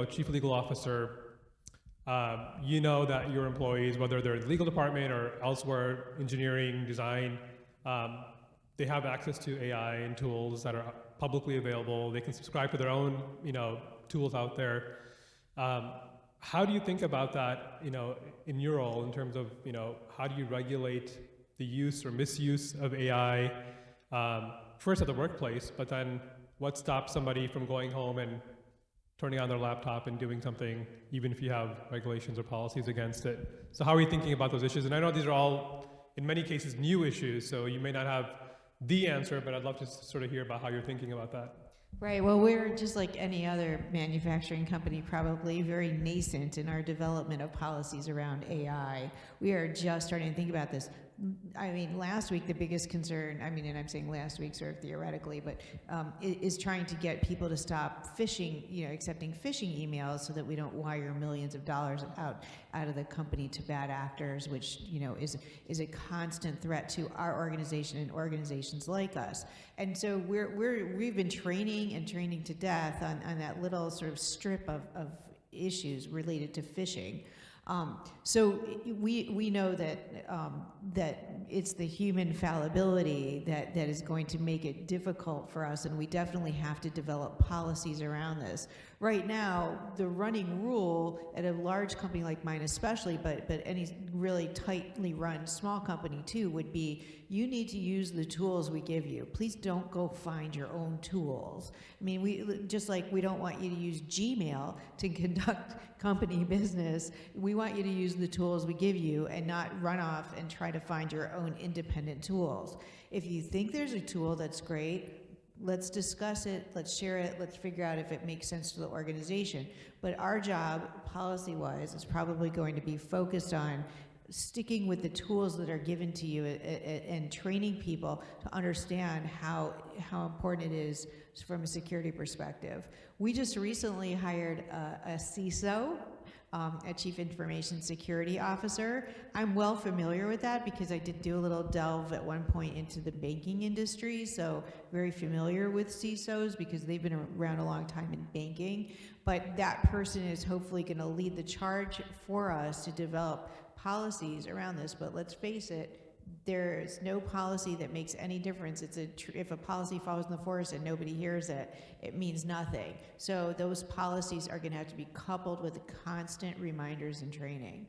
chief legal officer, you know that your employees, whether they're in the legal department or elsewhere, engineering, design, they have access to AI and tools that are publicly available. They can subscribe to their own, tools out there. How do you think about that, in your role in terms of, how do you regulate the use or misuse of AI, first at the workplace, but then what stops somebody from going home and turning on their laptop and doing something, even if you have regulations or policies against it? So how are you thinking about those issues? And I know these are all, in many cases, new issues, so you may not have the answer, but I'd love to sort of hear about how you're thinking about that. Right. Well, we're just like any other manufacturing company, probably very nascent in our development of policies around AI. We are just starting to think about this. I mean, last week, the biggest concern, and I'm saying last week sort of theoretically, but is trying to get people to stop phishing, accepting phishing emails so that we don't wire millions of dollars out of the company to bad actors, which, is a constant threat to our organization and organizations like us. And so we've been training to death on that little sort of strip of issues related to phishing. So we know that that it's the human fallibility that is going to make it difficult for us, and we definitely have to develop policies around this. Right now, the running rule at a large company like mine especially, but any really tightly run small company too, would be you need to use the tools we give you. Please don't go find your own tools. We we don't want you to use Gmail to conduct company business. We want you to use the tools we give you and not run off and try to find your own independent tools. If you think there's a tool that's great, let's discuss it, let's share it, let's figure out if it makes sense to the organization. But our job, policy-wise, is probably going to be focused on sticking with the tools that are given to you and training people to understand how important it is from a security perspective. We just recently hired a CISO, a Chief Information Security Officer. I'm well familiar with that because I did do a little delve at one point into the banking industry, so very familiar with CISOs because they've been around a long time in banking. But that person is hopefully going to lead the charge for us to develop policies around this. But let's face it, there's no policy that makes any difference. If a policy falls in the forest and nobody hears it, it means nothing. So those policies are going to have to be coupled with constant reminders and training.